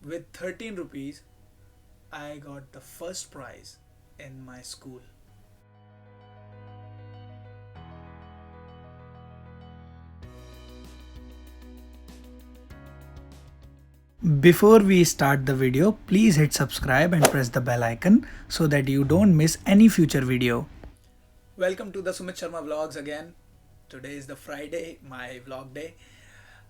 With 13 rupees, I got the first prize in my school. Before we start the video, please hit subscribe and press the bell icon so that you don't miss any future video. Welcome to the Sumit Sharma vlogs again. Today is the Friday, my vlog day.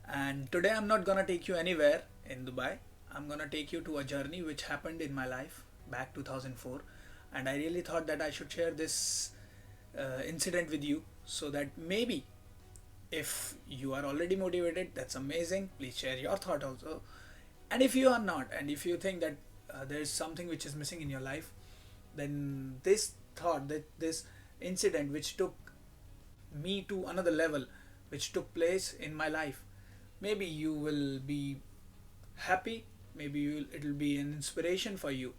And today I'm not gonna take you anywhere in Dubai. I'm gonna take you to a journey which happened in my life back 2004. And I really thought that I should share this incident with you so that maybe if you are already motivated, that's amazing. Please share your thought also. And if you are not, and if you think that there is something which is missing in your life, then this thought, that this incident which took me to another level, which took place in my life, maybe you will be happy, maybe it will be an inspiration for you.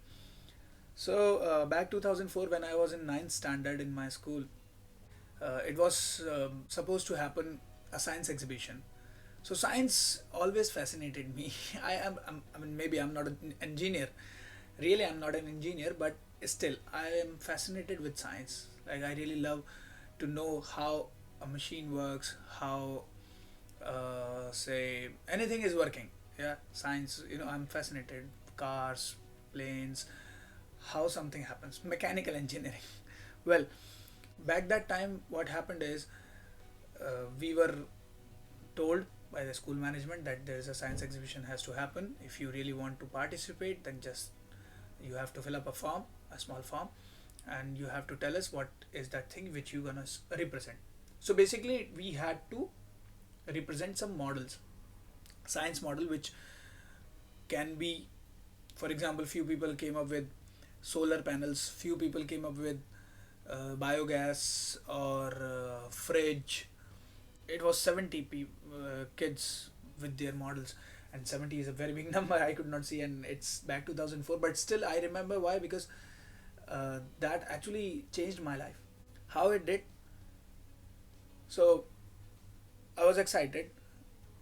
So back 2004, when I was in ninth standard in my school, it was supposed to happen a science exhibition. So science always fascinated me. I mean, maybe I'm not an engineer. Really, I'm not an engineer, but still, I am fascinated with science. Like, I really love to know how a machine works, how, say, anything is working. Yeah, science, I'm fascinated. Cars, planes, how something happens. Mechanical engineering. Well, back that time, what happened is we were told by the school management that there is a science exhibition has to happen. If you really want to participate, then just you have to fill up a form, a small form, and you have to tell us what is that thing which you're gonna represent. So basically, we had to represent some models, science model, which can be, for example, few people came up with solar panels, few people came up with biogas or fridge. It was 70 kids with their models, and 70 is a very big number. I could not see, and it's back 2004, but still I remember why, because that actually changed my life. How it did? So I was excited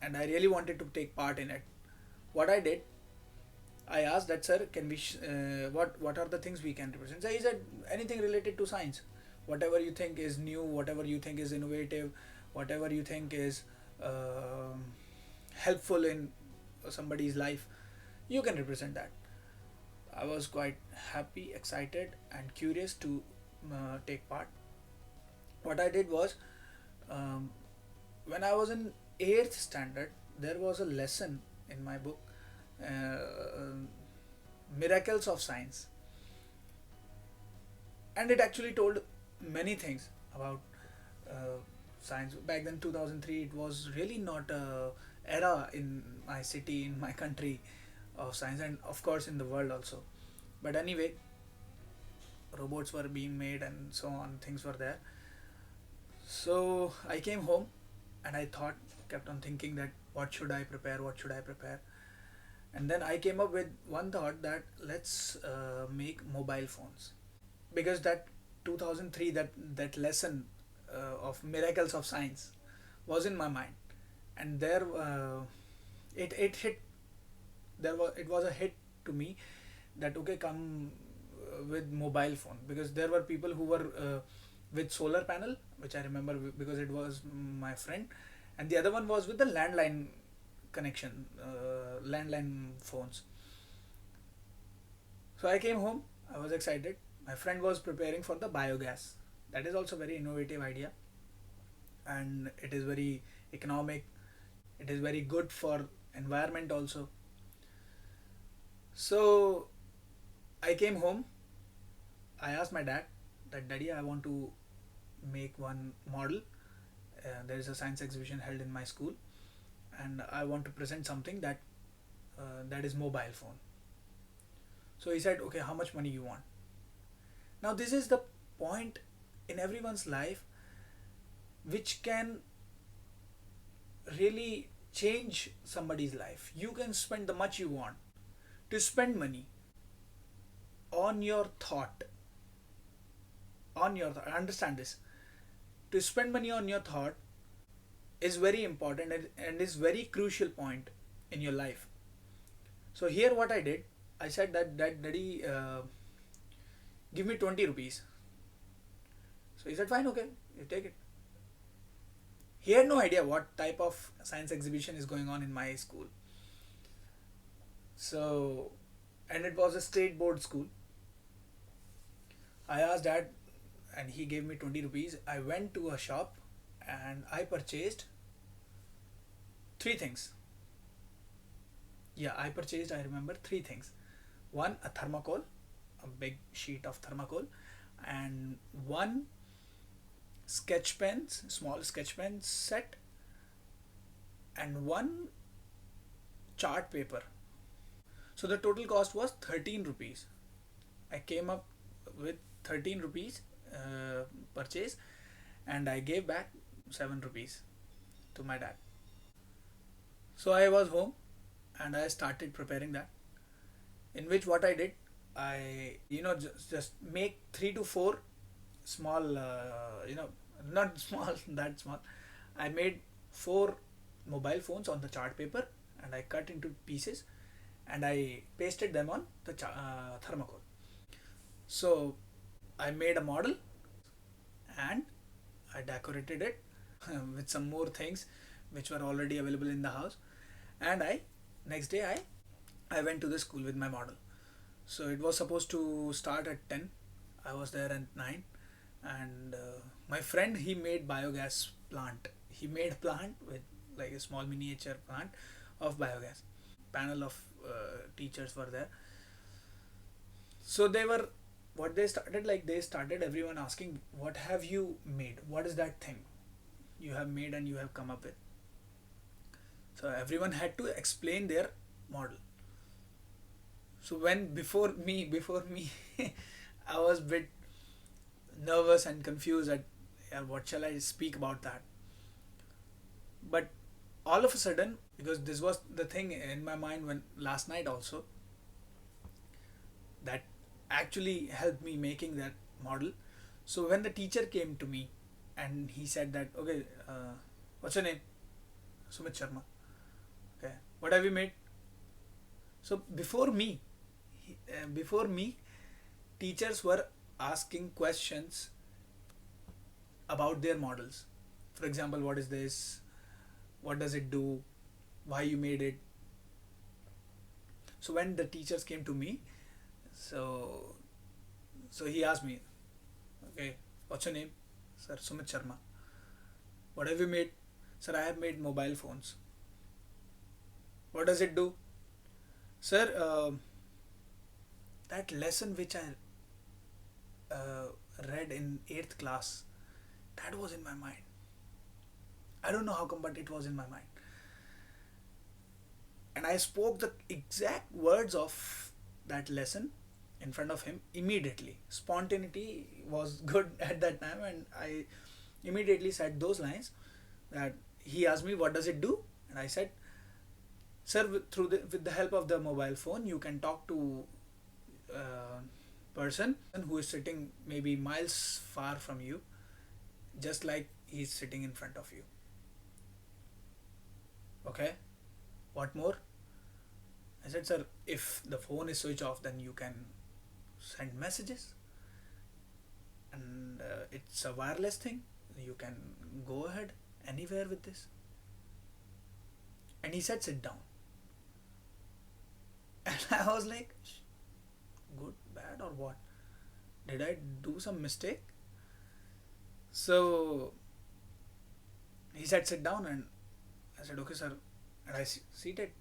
and I really wanted to take part in it. What I did, I asked that, sir, can we what are the things we can represent? So he said, anything related to science, whatever you think is new, whatever you think is innovative, whatever you think is helpful in somebody's life, you can represent that. I was quite happy, excited, and curious to take part. What I did was, um, when I was in 8th standard, there was a lesson in my book, uh, Miracles of Science, and it actually told many things about uh, science. Back then, 2003, it was really not a era in my city, in my country, of science, and of course in the world also. But anyway, robots were being made and so on, things were there. So I came home and I thought, kept on thinking that what should I prepare, what should I prepare. And then I came up with one thought that let's make mobile phones, because that 2003, that lesson of miracles of science was in my mind. And there it hit, it was a hit to me, that okay, come with mobile phone, because there were people who were with solar panel, which I remember because it was my friend, and the other one was with the landline connection, landline phones. So I came home, I was excited. My friend was preparing for the biogas. That is also very innovative idea, and it is very economic. It is very good for environment also. So I came home. I asked my dad that, Daddy, I want to make one model. There is a science exhibition held in my school, and I want to present something that is mobile phone. So he said, okay, how much money you want? Now this is the point in everyone's life which can really change somebody's life. You can spend the much you want. To spend money on your thought, understand this. To spend money on your thought is very important, and is very crucial point in your life. So here what I did, I said that daddy, give me 20 rupees. So he said fine, okay, you take it. He had no idea what type of science exhibition is going on in my school. So, and it was a state board school. I asked dad and he gave me 20 rupees. I went to a shop and I purchased three things. Yeah, I purchased, I remember, three things. One, a thermocol, a big sheet of thermocol, and one sketch pens, small sketch pen set, and one chart paper. So the total cost was 13 rupees. I came up with 13 rupees purchase, and I gave back 7 rupees to my dad. So I was home and I started preparing that. In which what I did, I just make 3 to 4 small, not small that small. I made 4 mobile phones on the chart paper and I cut into pieces and I pasted them on the thermocol. So I made a model and I decorated it with some more things which were already available in the house. And next day I went to the school with my model. So it was supposed to start at 10. I was there at 9. And my friend, he made biogas plant. He made a plant with like a small miniature plant of biogas. Panel of teachers were there. So they were, what they started, like they started everyone asking, what have you made? What is that thing you have made and you have come up with? So everyone had to explain their model. So when before me I was a bit nervous and confused at, yeah, what shall I speak about that. But all of a sudden, because this was the thing in my mind when last night also, that actually helped me making that model. So when the teacher came to me and he said that, okay, what's your name? Sumit Sharma. Okay, what have you made? So before me, teachers were asking questions about their models. For example, what is this? What does it do? Why you made it? So when the teachers came to me, so he asked me, okay, what's your name? Sir, Sumit Sharma. What have you made? Sir, I have made mobile phones. What does it do? Sir, that lesson which I read in 8th class, that was in my mind. I don't know how come, but it was in my mind. And I spoke the exact words of that lesson in front of him immediately. Spontaneity was good at that time, and I immediately said those lines. That he asked me, what does it do? And I said, sir, with the help of the mobile phone, you can talk to person who is sitting maybe miles far from you, just like he's sitting in front of you. Okay, what more? I said, sir, if the phone is switched off, then you can send messages, and it's a wireless thing. You can go ahead anywhere with this. And he said, sit down. And I was like, good, bad, or what? Did I do some mistake? So he said, sit down, and I said, okay, sir. And I seated.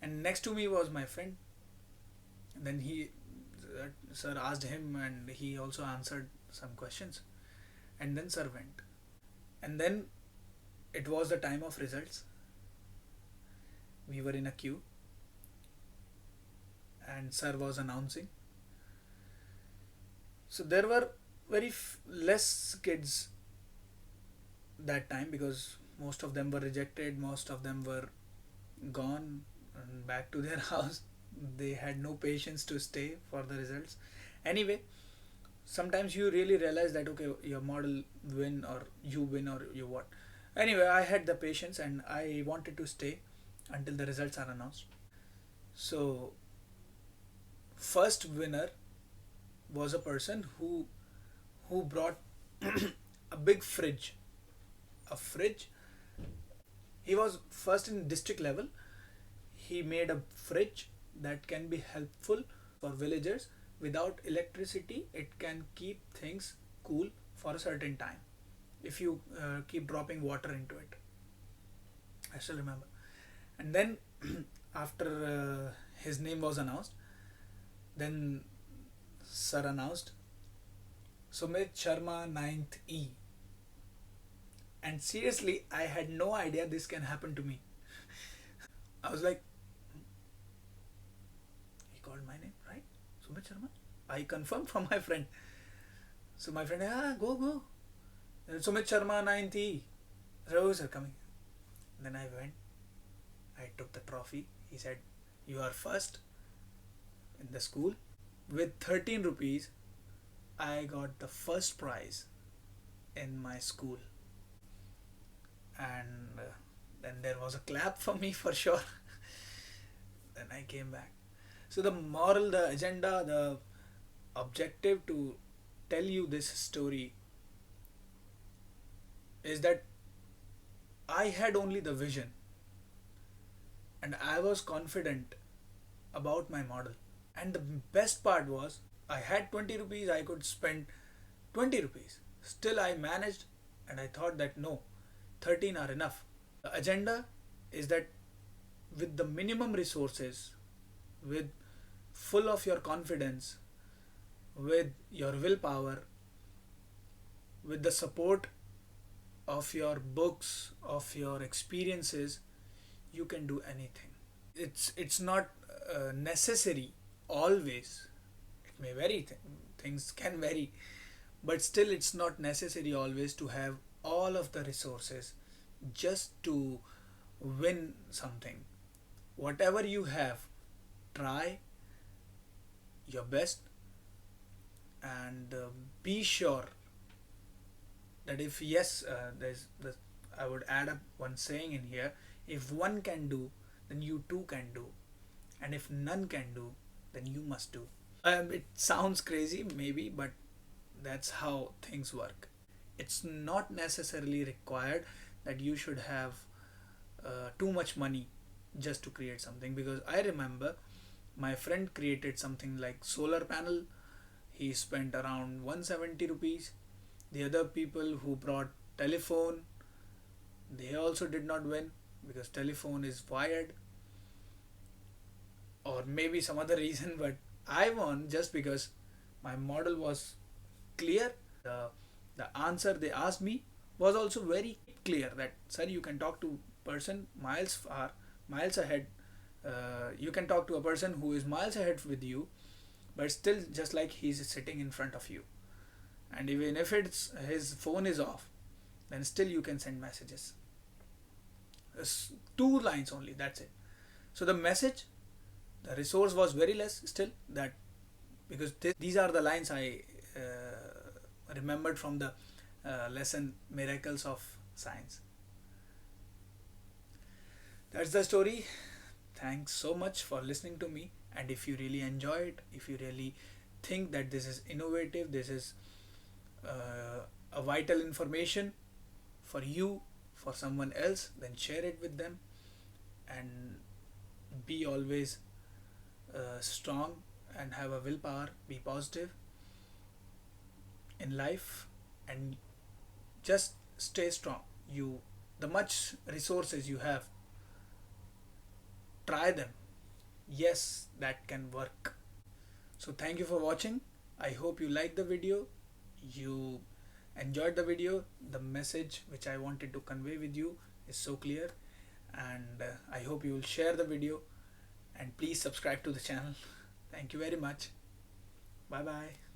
And next to me was my friend. And then sir asked him, and he also answered some questions. And then sir went. And then it was the time of results. We were in a queue. And sir was announcing. So there were very less kids that time, because most of them were rejected, most of them were gone and back to their house. They had no patience to stay for the results. Anyway, sometimes you really realize that, okay, your model win or you what. Anyway, I had the patience and I wanted to stay until the results are announced. So first winner was a person who brought a big fridge. A fridge. He was first in district level. He made a fridge that can be helpful for villagers. Without electricity, it can keep things cool for a certain time if you keep dropping water into it. I still remember. And then after his name was announced, then sir announced Sumit Sharma 9th E. And seriously, I had no idea this can happen to me. I was like, he called my name, right? Sumit Sharma? I confirmed from my friend. So my friend, go. Sumit Sharma 9th E. Oh, sir, coming. Then I went. I took the trophy. He said, you are first in the school. With 13 rupees, I got the first prize in my school. And then there was a clap for me for sure. Then I came back. So the moral, the agenda, the objective to tell you this story is that I had only the vision and I was confident about my model. And the best part was I had 20 rupees, I could spend 20 rupees. Still I managed, and I thought that no, 13 are enough. The agenda is that with the minimum resources, with full of your confidence, with your willpower, with the support of your books, of your experiences, you can do anything. It's not necessary always. It may vary, things can vary, but still it's not necessary always to have all of the resources just to win something. Whatever you have, try your best and be sure that if yes, I would add up one saying in here: if one can do, then you too can do, and if none can do, then you must do. It sounds crazy, maybe, but that's how things work. It's not necessarily required that you should have too much money just to create something, because I remember my friend created something like solar panel. He spent around 170 rupees. The other people who brought telephone, they also did not win because telephone is wired, or maybe some other reason, but I won just because my model was clear. The answer they asked me was also very clear, that sir, you can talk to person miles ahead. You can talk to a person who is miles ahead with you, but still just like he's sitting in front of you, and even if it's his phone is off, then still you can send messages. It's 2 lines only, that's it. So the message, the resource was very less still, that because these are the lines I remembered from the lesson Miracles of Science. That's the story. Thanks so much for listening to me, and if you really enjoy it, if you really think that this is innovative, this is a vital information for you, for someone else, then share it with them, and be always strong and have a willpower, be positive in life, and just stay strong. The much resources you have, try them. Yes, that can work. So thank you for watching. I hope you liked the video, you enjoyed the video. The message which I wanted to convey with you is so clear, and I hope you will share the video, and please subscribe to the channel. Thank you very much. Bye bye.